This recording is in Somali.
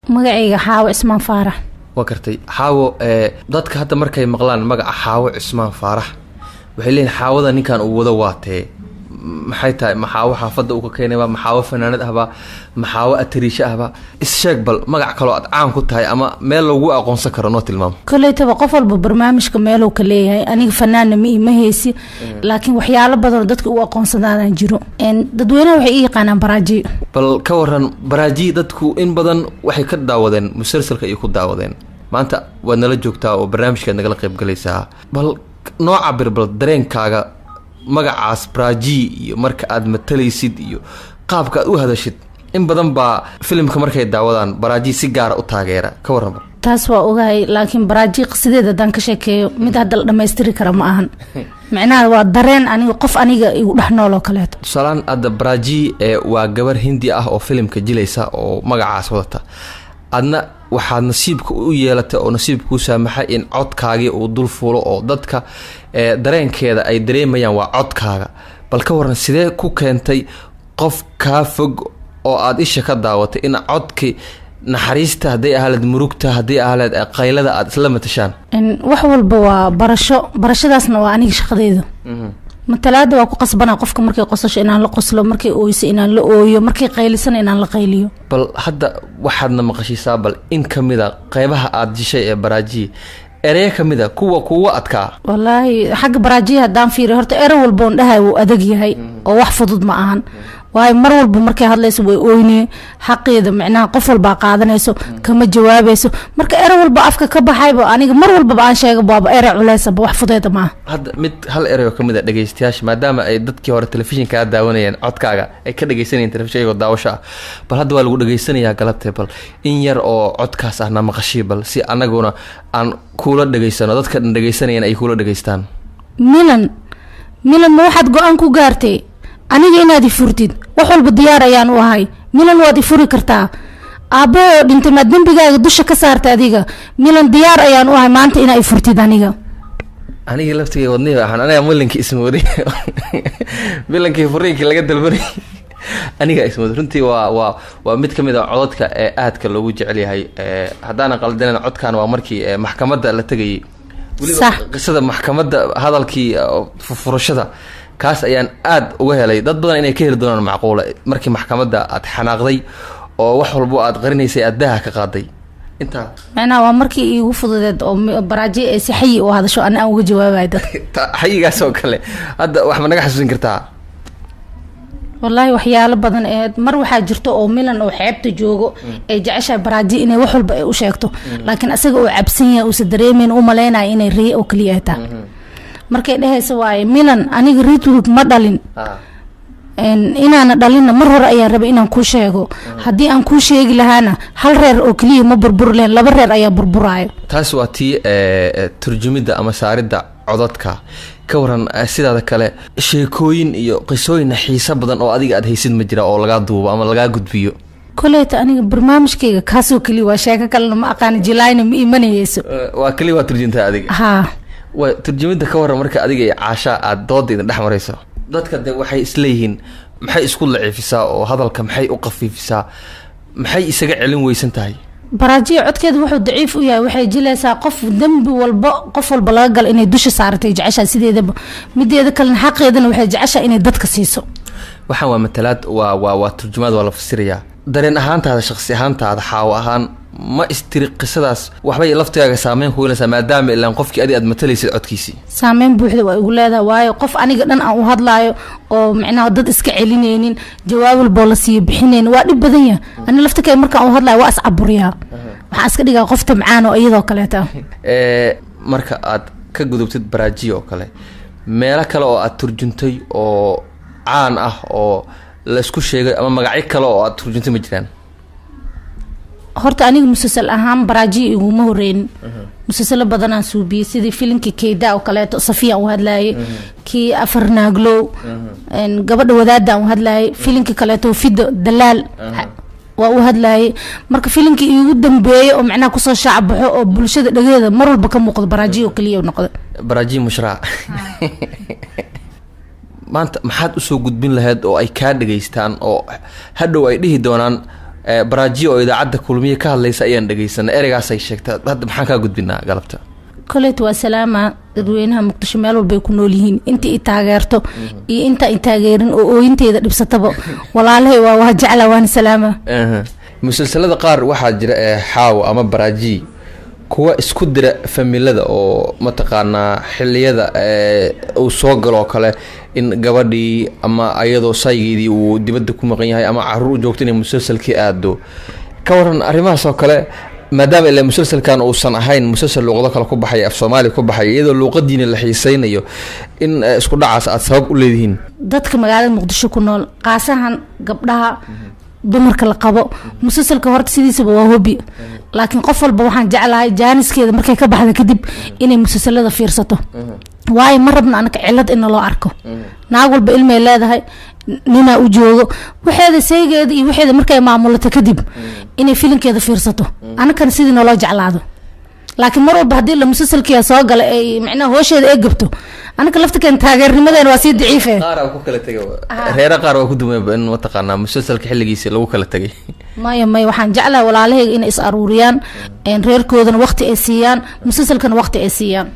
magacayga xaawo cismaan faarax. waa kartay xaawo dadka hadda markay maqlaan magaca xaawo cismaan faarax waxay leeyihiin xaawada ninkan uu wado waatee maxay tahay maxaawo xaafadda uu ka keenayba maxaawo fanaanad ahba maxaawo atariisho ahba isheeg bal magac kaloo aad caan ku tahay ama meel lagu aqoonsan karo noo tilmaamo. kolleytaba qof walba barnaamijka meeluu ka leeyahay aniga fanaanna ma heesi laakiin waxyaalo badan dadka u aqoonsadaan jiro dadweynaha waxay ii yaqaanaan baraaji. bal ka waran baraaji dadku in badan waxay ka daawadeen musalsalka iyo ku daawadeen maanta waad nala joogtaa oo barnaamijkaad nagala qayb galaysaa bal nooca birbal dareenkaaga magacaas baraaji iyo marka aad matalaysid iyo qaabka aad u hadashid in badan baa filimka markay daawadaan baraaji si gaara u taageera ka warrama. taas waa ogahay laakiin baraaji qisideeda haddaan ka sheekeeyo mid hadda la dhammaystiri kara ma ahan macnaha waa dareen aniga qof aniga igu dhex nool oo kaleeto. tusaalaan hadda baraaji waa gabar hindi ah oo filimka jilaysa oo magacaas wadata adna waxaad nasiibka u yeelatay oo nasiibka kuu saamaxay in codkaagii uu dul fuulo oo dadka dareenkeeda ay dareemayaan waa codkaaga bal ka waran sidee ku keentay qof kaa fog oo aad isha ka daawatay in codkii naxariista hadday ahaleed murugta hadday ahaleed qaylada aad isla matashaan. wax walba waa barashadaasna waa aniga shaqadeeda. matalaada waa ku qasbanaa qofka markay qosasho inaan la qoslo markay ooyso inaan la ooyo markay qaylisana inaan la qayliyo. bal hadda waxaadna maqashiisaa bal in kamida qaybaha aad jishay ee baraaji erey kamida kuwa adkaa. wallaahi xagga baraaji haddaan fiiriyo horta ere walba on dhahay wuu adag yahay oo wax fudud ma ahan waayo mar walba markay hadlayso way ooynee xaqeeda macnaha qof walbaa qaadanayso kama jawaabayso marka ere walba afka ka baxayba aniga mar walbaba aan sheega waaba ere culeysaba wax fudeeda maaha. hadda mid hal erey oo kamid a dhegaystayaasha maadaama ay dadkii hore telefishinkaa daawanayeen codkaaga ay ka dhegaysanayeen telefishin iyagoo daawasho ah bal hadda waa lagu dhegaysanayaa galabtee bal in yar oo codkaas ahna maqashii bal si anaguna aan kuula dhegaysano dadka dhan dhegaysanayeen ay kuula dhegaystaan. milan ma waxaad go-aan ku gaartay aniga inaad ifurtid wax walba diyaar ayaan u ahay milan waad ifuri kartaa aabbo oo dhintay maad dembigaaga dusha ka saarta adiga milan diyaar ayaan u ahay maanta inaa ifurtid aniga laftigay wadnihi waxaan aniga milankii ismooday milankii furiinkii laga dalbanay aniga ismooday runtii waa mid kamid a codadka ee aadka loogu jecel yahay haddaanan qaldanan codkan waa markii maxkamadda la tegayay weliba qisada maxkamadda hadalkii furashada kaas ayaan aad uga helay dad badan inay ka heli doonaan macquula markii maxkamadda aad xanaaqday oo wax walbo aad qarinaysay aad daha ka qaaday inta macnaha waa markii iigu fududeed oo baraaji ay si xayi u hadasho aan uga jawaabayo dadka xayigaas oo kale hadda wax ma naga xasuusin kartaa. wallaahi waxyaalo badan ee mar waxaa jirto oo milan oo xeebta joogo ay jeceshahay baraaji inay wax walba ay u sheegto laakiin asaga oo cabsan yahay uusa dareemeyn u maleynayo inay riye oo kaliya tahay markay dhahayso waaye milan aniga riidwood ma dhalin inaana dhalinna mar hore ayaan rabay inaan kuu sheego haddii aan kuu sheegi lahaana hal reer oo keliya ma burbur leen laba reer ayaa burburaayo. taas waa tii turjumidda ama saaridda codadka ka waran sidaada kale sheekooyin iyo qisooyin xiiso badan oo adiga aad haysid ma jira oo lagaa duubo ama lagaa gudbiyo. koleyta aniga barnaamijkayga kaasoo keliya waa sheeko kalena ma aqaani jilaayna ma imanayeyso waa keliya waa turjintaa adiga. haa waa turjumidda ka waran marka adiga iyo caashaa aad dooda idin dhex marayso dadka de waxay isleeyihiin maxay isku laciifisaa oo hadalka maxay u qafiifisaa maxay isaga celin weysan tahay. baraajiya codkeeda wuxuu daciif u yahay waxay jilaysaa qof dembi walba qof walba laga gala inay dusha saaratay jeceshaa sideedaba mideeda kalena xaqeedana waxay jeceshaa inay dadka siiso. waxaan waa matalaad waa turjumaad waa la fasirayaa dareen ahaantaada shaqsi ahaantaada xaawo ahaan ma istiri qisadaas waxbay laftigaaga saameyn ku yeelanaysaa maadaama ilaan qofkii aad matalaysid codkiisii saameyn buuxda waa igu leedahay waayo qof aniga dhan aan u hadlaayo oo macnaha dad iska celinaynin jawaab walbo la siiyo bixinaynin waa dhib badan yahay ani laftigay markaan u hadlaayo waa iscaburiyaa waxaan iska dhigaa qof tamcaan oo iyadoo kaleeta marka aad ka gudubtid baraaji oo kale meelo kale oo aad turjuntay oo caan ah oo la isku sheegay ama magacyo kale oo aad turjuntay ma jiraan. horta aniga musalsal ahaan baraaji iguma horeyn musalsalo badan aan suubiyey sidii filimkii keyda oo kaleeto safiya u hadlaayay kii afarnaaglow gabadha wadaada aan u hadlaayay filimkii kaleeto fido dalaal waa u hadlaayay marka filimkii iigu dambeeyay oo macnaha kusoo shacbaxo oo bulshada dhageeda mar walba ka muuqdo baraaji oo kaliya noqdo baraaji mushraa. maanta maxaad usoo gudbin lahayd oo ay kaa dhageystaan oo hadhow ay dhihi doonaan baraajiyo oo idaacadda kulmiye ka hadlaysa ayaan dhageysanay ereygaasay sheegtay hadda maxaan kaa gudbinaa galabta koleet waa salaama dadweynaha muqdisho meel walba ay ku nool yihiin intii i taageerto iyo inta ay taageerin oo ooyinteeda dhibsataba walaalahay waa jecla waan salaama musalsalada qaar waxaa jira xaawo ama baraaji kuwa isku dira familada oo mataqaanaa xilliyada uu soo galo kale in gabadhii ama ayadoo saygeedii uu dibadda ku maqan yahay ama caruur joogto inay musalsalkii aado ka waran arrimahaas oo kale maadaama ilaa musalsalkan uusan ahayn musalsal luuqado kale ku baxay af Soomaali ku baxay iyadoo luuqadiina la xiiseynayo in isku dhacaas aad sabab u leedihiin dadka magaalada Muqdisho ku nool qaasahan gabdhaha dumarka la qabo musalsalka horta sidiisaba waa hobby laakiin qof walba waxaan jeclahay jaaniskeeda markay ka baxdo kadib inay musalsalada fiirsato waayo ma rabna anaka cilad in loo arko naag walba ilmay leedahay nina u joogo waxeeda saygeeda iyo waxeeda markay maamulato kadib inay filinkeeda fiirsato anaka sidii noo jeclaado laakiin mar walba hadii la musalsalkiya soo gala ay macnaha hoosheeda ay gabto anaka laftikan taageernimadeena waa sii daciifay qaar ku kala tagay reera qaar waa ku dumay in mataqaanaa musalsalka xilligiisa lagu kala tagay may waxaan jeclahay walaalahayga inay is aruuriyaan reerkoodana waqti ay siiyaan musalsalkana waqti ay siiyaan